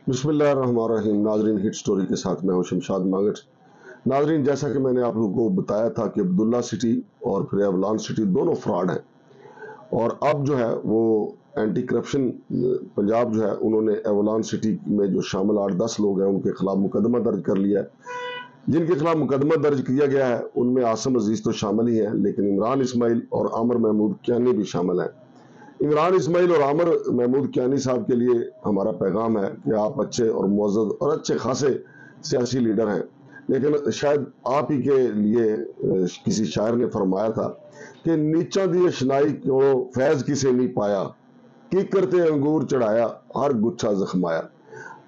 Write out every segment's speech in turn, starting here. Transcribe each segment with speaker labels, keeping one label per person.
Speaker 1: बिस्मिल्लाहिर्रहमानिर्रहीम। नाजरीन, hit story के साथ मैं हूं शमशाद मागट। नाजरीन, जैसा कि मैंने आप लोगों को बताया था कि अब्दुल्ला सिटी और फिर एवलान सिटी दोनों फ्रॉड हैं, और अब जो है वो एंटी करप्शन पंजाब जो है उन्होंने एवलान सिटी में जो शामिल 8-10 लोग हैं उनके खिलाफ मुकदमा दर्ज कर लिया है। जिनके खिलाफ मुकदमा दर्ज किया गया है उनमें आसिम अजीज तो शामिल ही है, लेकिन इमरान इस्माइल और आमिर महमूद कियानी भी शामिल हैं। इमरान इस्माइल और आमिर महमूद कियानी साहब के लिए हमारा पैगाम है कि आप अच्छे और मुअज़्ज़ज़ और अच्छे खासे सियासी लीडर हैं, लेकिन शायद आप ही के लिए किसी शायर ने फरमाया था कि नीचा दी अशनाई को फैज किसे नहीं पाया, की करते अंगूर चढ़ाया हर गुच्छा जख्माया।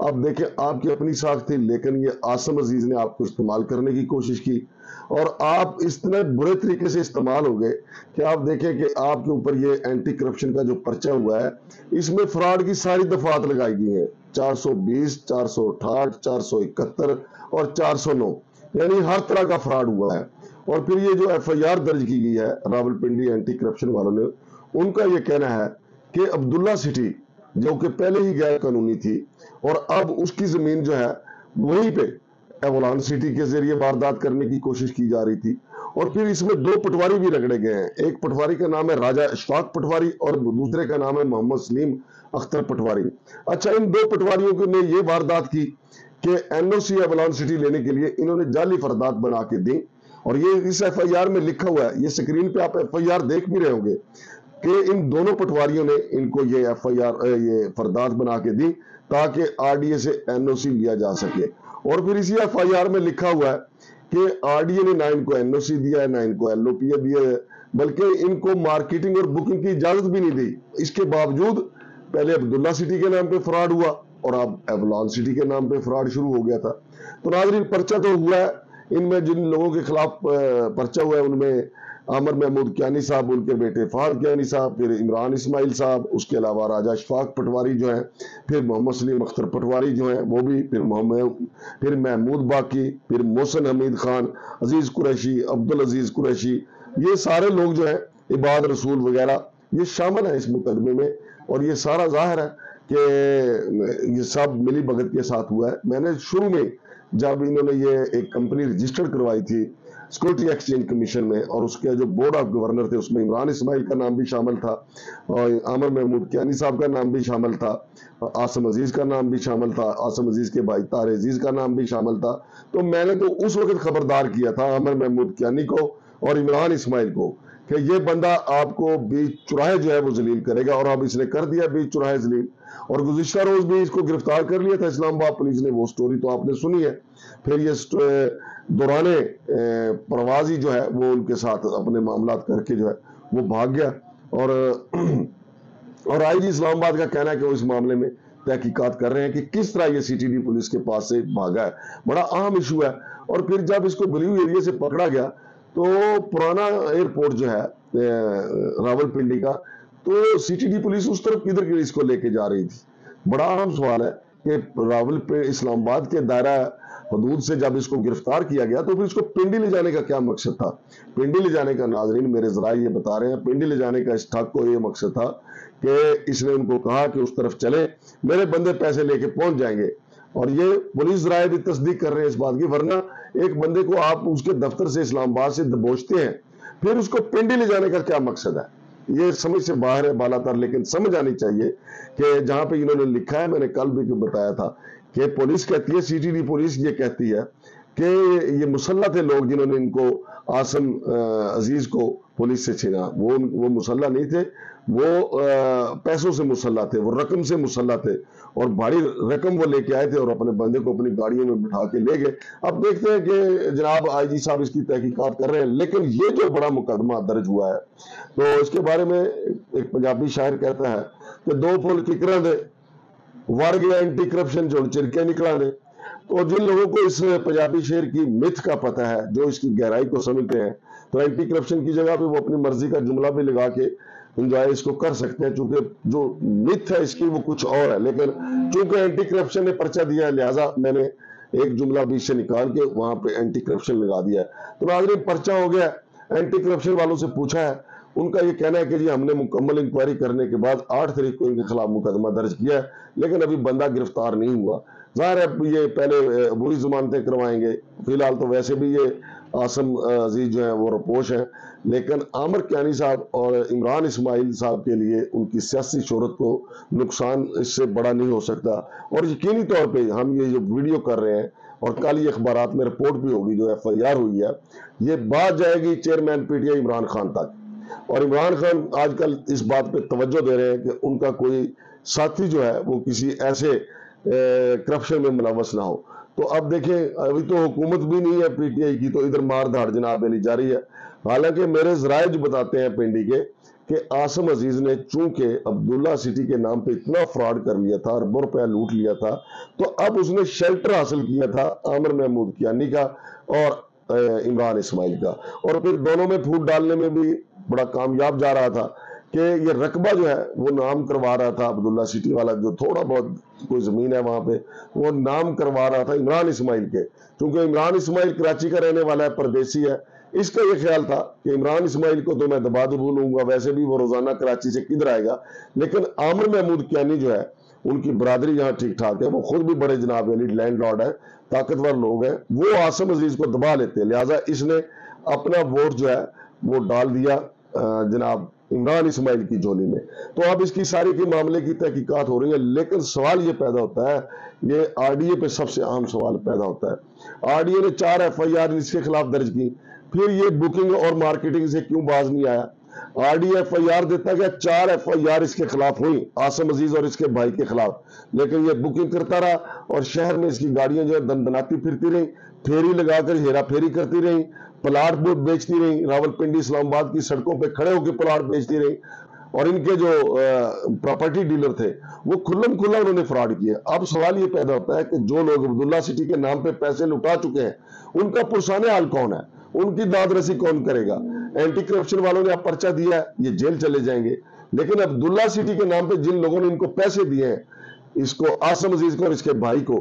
Speaker 1: अब देखें, आपकी अपनी साख थी, लेकिन ये आसिम अजीज ने आपको इस्तेमाल करने की कोशिश की और आप इतने बुरे तरीके से इस्तेमाल हो गए कि आप देखें कि आपके ऊपर ये एंटी करप्शन का जो पर्चा हुआ है इसमें फ्रॉड की सारी दफात लगाई गई हैं। 420, 468, 471 और 409, यानी हर तरह का फ्रॉड हुआ है। और फिर ये जो FIR दर्ज की गई है रावलपिंडी एंटी करप्शन वालों ने, उनका ये कहना है कि अब्दुल्ला सिटी जो कि पहले ही गैर कानूनी थी और अब उसकी जमीन जो है वहीं पे एवलान सिटी के जरिए वारदात करने की कोशिश की जा रही थी। और फिर इसमें 2 पटवारी भी रगड़े गए हैं। एक पटवारी का नाम है राजा इशफाक पटवारी और दूसरे का नाम है मोहम्मद सलीम अख्तर पटवारी। अच्छा, इन 2 पटवारियों ने ये वारदात की कि NOC एवलान सिटी लेने के लिए इन्होंने जाली फरदात बना के दी, और ये इस FIR में लिखा हुआ है, ये स्क्रीन पे आप FIR देख भी रहे होंगे कि इन दोनों पटवारियों ने इनको ये FIR ये फरदात बना के दी ताकि RDA से NOC लिया जा सके। और फिर इसी FIR में लिखा हुआ है कि RDA ने ना इनको NOC दिया है ना इनको LOPA दिया है, बल्कि इनको मार्केटिंग और बुकिंग की इजाजत भी नहीं दी। इसके बावजूद पहले अब्दुल्ला सिटी के नाम पे फ्रॉड हुआ और अब एवलान सिटी के नाम पे फ्रॉड शुरू हो गया था। तो नाज़रीन, पर्चा तो हुआ है। इनमें जिन लोगों के खिलाफ पर्चा हुआ है उनमें आमिर महमूद कियानी साहब, उनके बेटे फहद कियानी साहब, फिर इमरान इस्माइल साहब, उसके अलावा राजा इशफाक पटवारी जो है, फिर मोहम्मद सलीम अख्तर पटवारी जो है वो भी, फिर महमूद बाकी, फिर मोहसिन हमीद खान, अजीज कुरैशी, अब्दुल अजीज कुरैशी, ये सारे लोग जो है, इबाद रसूल वगैरह, ये शामिल है इस मुकदमे में। और ये सारा जाहिर है कि ये सब मिली भगत के साथ हुआ है। मैंने शुरू में जब इन्होंने ये एक कंपनी रजिस्टर्ड करवाई थी सिक्योरिटी एक्सचेंज कमीशन में, और उसके जो बोर्ड ऑफ गवर्नर थे उसमें इमरान इस्माइल का नाम भी शामिल था और आमिर महमूद कियानी साहब का नाम भी शामिल था, आसिम अजीज का नाम भी शामिल था, आसिम अजीज के भाई तार अजीज का नाम भी शामिल था। तो मैंने तो उस वक्त खबरदार किया था आमिर महमूद कियानी को और इमरान इस्माइल को कि ये बंदा आपको बीच चुराहे जो है वो जलील करेगा, और अब इसने कर दिया बीच चुराहे जलील। और गुज़िश्ता रोज भी इसको गिरफ्तार कर लिया था इस्लामाबाद पुलिस ने, वो स्टोरी तो आपने सुनी है। फिर ये दौराने प्रवाजी जो है वो उनके साथ अपने मामला करके जो है वो भाग गया। और IG इस्लामाबाद का कहना है कि वो इस मामले में तहकीकात कर रहे हैं कि किस तरह ये CTD पुलिस के पास से भागा है। बड़ा अहम इशू है। और फिर जब इसको ब्लू एरिया से पकड़ा गया तो पुराना एयरपोर्ट जो है रावलपिंडी का, तो CTD पुलिस उस तरफ किधर इसको लेके जा रही थी। बड़ा अहम सवाल है कि इस्लामाबाद के दायरा हदूद से जब इसको गिरफ्तार किया गया तो फिर इसको पिंडी ले जाने का क्या मकसद था। पिंडी ले जाने का, नाजरीन मेरे जरा ये बता रहे हैं, पिंडी ले जाने का इस ठग को ये मकसद था कि इसने उनको कहा कि उस तरफ चले, मेरे बंदे पैसे लेके पहुंच जाएंगे। और ये पुलिस राय भी तस्दीक कर रहे हैं इस बात की, वरना एक बंदे को आप उसके दफ्तर से इस्लामाबाद से दबोचते हैं, फिर उसको पिंडी ले जाने का क्या मकसद है, ये समझ से बाहर है बालातर। लेकिन समझ आनी चाहिए कि जहां पे इन्होंने लिखा है, मैंने कल भी बताया था कि पुलिस कहती है, CTD पुलिस ये कहती है कि ये मुसल्ला थे लोग जिन्होंने इनको आसिम अजीज को पुलिस से छीना। वो मुसल्ला नहीं थे, वो पैसों से मुसल्ला थे, वो रकम से मुसल्ला थे, और भारी रकम वो लेके आए थे और अपने बंदे को अपनी गाड़ियों में बिठा के ले गए। अब देखते हैं कि जनाब IG साहब इसकी तहकीकात कर रहे हैं। लेकिन ये जो बड़ा मुकदमा दर्ज हुआ है, तो इसके बारे में एक पंजाबी शायर कहता है कि 2 फुल किकरा दे वार गया एंटी करप्शन जो चिरके निकला दे। तो जिन लोगों को इस पंजाबी शेर की मिथ का पता है, जो इसकी गहराई को समझते हैं, तो एंटी करप्शन की जगह पे वो अपनी मर्जी का जुमला भी लगा के एंजॉय इसको कर सकते हैं, चूंकि जो मिथ है इसकी वो कुछ और है। लेकिन चूंकि एंटी करप्शन ने पर्चा दिया है, लिहाजा मैंने एक जुमला बीच से निकाल के वहां पे एंटी करप्शन लगा दिया है। तो नाज़रीन, पर्चा हो गया, एंटी करप्शन वालों से पूछा है, उनका ये कहना है कि जी हमने मुकम्मल इंक्वायरी करने के बाद 8 तारीख को इनके खिलाफ मुकदमा दर्ज किया है, लेकिन अभी बंदा गिरफ्तार नहीं हुआ। ज़ाहिर है ये पहले बुरी जमानतें करवाएंगे, फिलहाल तो वैसे भी ये आसम अजीज जो है वो रपोश हैं, लेकिन आमिर कियानी साहब और इमरान इस्माइल साहब के लिए उनकी सियासी शोहरत को नुकसान इससे बड़ा नहीं हो सकता। और यकीनी तौर पे हम ये जो वीडियो कर रहे हैं और कल ये अखबारात में रिपोर्ट भी होगी, जो FIR हुई है, ये बात जाएगी चेयरमैन PTI इमरान खान तक। और इमरान खान आजकल इस बात पे तवज्जो दे रहे हैं कि उनका कोई साथी जो है वो किसी ऐसे करप्शन में मुलव्वस ना हो। तो अब देखें, अभी तो हुकूमत भी नहीं है PTI की, तो इधर मार धाड़ जनाब अली जारी है। हालांकि मेरे ज़राए जो बताते हैं पिंडी के कि आसम अजीज ने चूंकि अब्दुल्ला सिटी के नाम पे इतना फ्रॉड कर लिया था, अरबों रुपया लूट लिया था, तो अब उसने शेल्टर हासिल किया था आमिर महमूद कियानी का और इमरान इस्माइल का, और फिर दोनों में फूट डालने में भी बड़ा कामयाब जा रहा था कि ये रकबा जो है वो नाम करवा रहा था अब्दुल्ला सिटी वाला, जो थोड़ा बहुत कोई जमीन है वहां पे, वो नाम करवा रहा था इमरान इस्माइल के। क्योंकि इमरान इस्माइल कराची का रहने वाला है, परदेसी है, इसका ये ख्याल था कि इमरान इस्माइल को तो मैं दबा लूंगा, वैसे भी वो रोजाना कराची से किधर आएगा। लेकिन आमिर महमूद कियानी जो है, उनकी बरादरी यहाँ ठीक ठाक है, वो खुद भी बड़े जनाब लैंडलॉर्ड है, ताकतवर लोग हैं, वो आसम अजीज को दबा लेते हैं। लिहाजा इसने अपना वोट जो है वो डाल दिया जनाब इमरान इस्माइल की झोली में। तो अब इसकी सारी के मामले की तहकीकात हो रही है, लेकिन सवाल ये पैदा होता है, ये RDA पे सबसे आम सवाल पैदा होता है। RDA ने 4 FIR इसके खिलाफ दर्ज की, फिर ये बुकिंग और मार्केटिंग से क्यों बाज नहीं आया? RDA FIR देता गया, 4 FIR इसके खिलाफ हुई, आसम अजीज और इसके भाई के खिलाफ, लेकिन ये बुकिंग करता रहा और शहर में इसकी गाड़ियां जो है दनदनाती फिरती रही, फेरी लगाकर हेरा फेरी करती रही, प्लाट बेचती रही, रावलपिंडी इस्लामाबाद की सड़कों पे खड़े होकर प्लाट बेचती रही, और इनके जो प्रॉपर्टी डीलर थे वो खुल्लम खुल्ला उन्होंने फ्रॉड किया। अब सवाल ये पैदा होता है कि जो लोग अब्दुल्ला सिटी के नाम पे पैसे लुटा चुके हैं, उनका पुरसाने हाल कौन है? उनकी दाद रसी कौन करेगा? एंटी करप्शन वालों ने अब पर्चा दिया है, ये जेल चले जाएंगे, लेकिन अब्दुल्ला सिटी के नाम पे जिन लोगों ने इनको पैसे दिए हैं, इसको आसम अजीज को और इसके भाई को,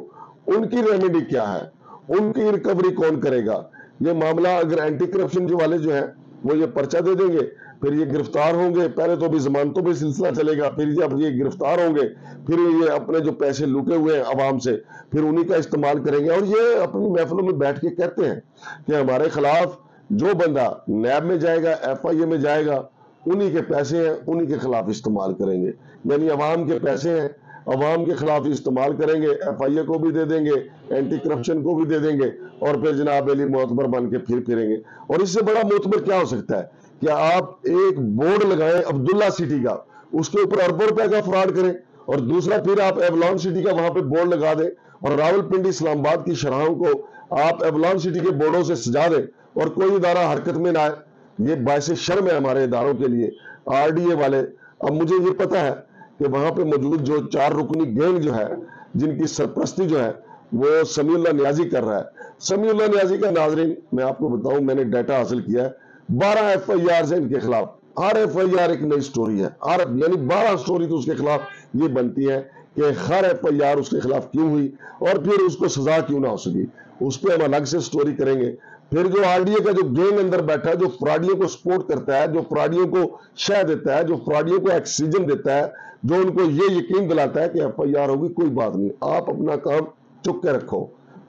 Speaker 1: उनकी रेमेडी क्या है? उनकी रिकवरी कौन करेगा? ये मामला अगर एंटी करप्शन जो वाले जो है वो ये पर्चा दे देंगे, फिर ये गिरफ्तार होंगे, पहले तो अभी जमानतों पे सिलसिला चलेगा, फिर जब ये गिरफ्तार होंगे, फिर ये अपने जो पैसे लूटे हुए हैं अवाम से, फिर उन्हीं का इस्तेमाल करेंगे। और ये अपनी महफिलों में बैठ के कहते हैं कि हमारे खिलाफ जो बंदा नैब में जाएगा, FIA में जाएगा, उन्हीं के पैसे हैं, उन्हीं के खिलाफ इस्तेमाल करेंगे। यानी अवाम के पैसे हैं, अवाम के खिलाफ इस्तेमाल करेंगे, FIA को भी दे देंगे, एंटी करप्शन को भी दे देंगे, और फिर जनाब अली मोतबर बन के फिर फिरेंगे। और इससे बड़ा मोतबर क्या हो सकता है? क्या आप एक बोर्ड लगाएं अब्दुल्ला सिटी का, उसके ऊपर अरबों रुपए का फ्रॉड करें, और दूसरा फिर आप एवलॉन सिटी का वहां पे बोर्ड लगा दें, और रावलपिंडी इस्लामाबाद की शराहों को आप एवलॉन सिटी के बोर्डों से सजा दें, और कोई इदारा हरकत में ना आए। ये बायसे शर्म है हमारे इदारों के लिए। RDA वाले, अब मुझे ये पता है कि वहां पे मौजूद जो 4 रुकनी गैंग जो है, जिनकी सरपरस्ती जो है वो समीउल्लाह नियाजी कर रहा है। समीउल्लाह नियाजी का, नाजरीन मैं आपको बताऊं, मैंने डाटा हासिल किया है, 12 FIR है इनके खिलाफ। हर FIR एक नई स्टोरी है, यानी 12 स्टोरी तो उसके खिलाफ ये बनती है कि हर FIR उसके खिलाफ क्यों हुई और फिर उसको सजा क्यों ना हो सकी। उस पर हम अलग से स्टोरी करेंगे। फिर जो RDA का जो गैंग अंदर बैठा है, जो फ्रॉडियों को सपोर्ट करता है, जो फ्रॉडियों को शह देता है, जो फ्रॉडियों को ऑक्सीजन देता है, जो उनको ये यकीन दिलाता है कि FIR होगी, कोई बात नहीं, आप अपना काम चुप के रखो,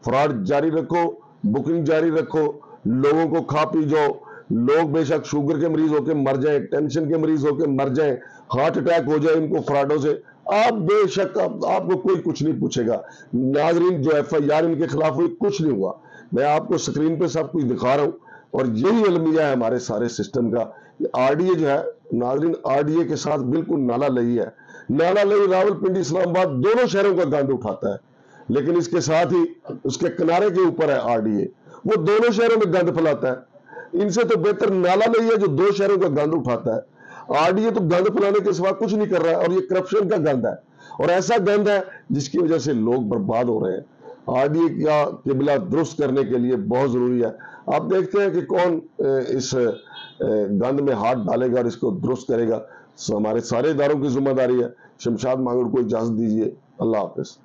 Speaker 1: फ्रॉड जारी रखो, बुकिंग जारी रखो, लोगों को खा पी जाओ। लोग बेशक शुगर के मरीज होकर मर जाए, टेंशन के मरीज होकर मर जाए, हार्ट अटैक हो जाए इनको फ्रॉडों से, आप बेशक आपको कोई कुछ नहीं पूछेगा। नाजरीन, जो FIR इनके खिलाफ हुई, कुछ नहीं हुआ। मैं आपको स्क्रीन पे सब कुछ दिखा रहा हूं, और यही अलमिया है हमारे सारे सिस्टम का। RDA जो है नाजरीन, RDA के साथ बिल्कुल नाला लई है। नाला लई रावलपिंडी इस्लामाबाद दोनों शहरों का गंद उठाता है, लेकिन इसके साथ ही उसके किनारे के ऊपर है RDA, वो दोनों शहरों में गंद फैलाता है। इनसे तो बेहतर नाला नहीं है जो 2 शहरों का गंद उठाता है। RDA तो गंद फैलाने के सिवा कुछ नहीं कर रहा है, और ये करप्शन का गंद है, और ऐसा गंद है जिसकी वजह से लोग बर्बाद हो रहे हैं। RDA का किबला दुरुस्त करने के लिए बहुत जरूरी है। आप देखते हैं कि कौन इस गंद में हाथ डालेगा और इसको दुरुस्त करेगा। हमारे सारे इदारों की जिम्मेदारी है। शमशाद मांगड़ को इजाजत दीजिए। अल्लाह हाफिज।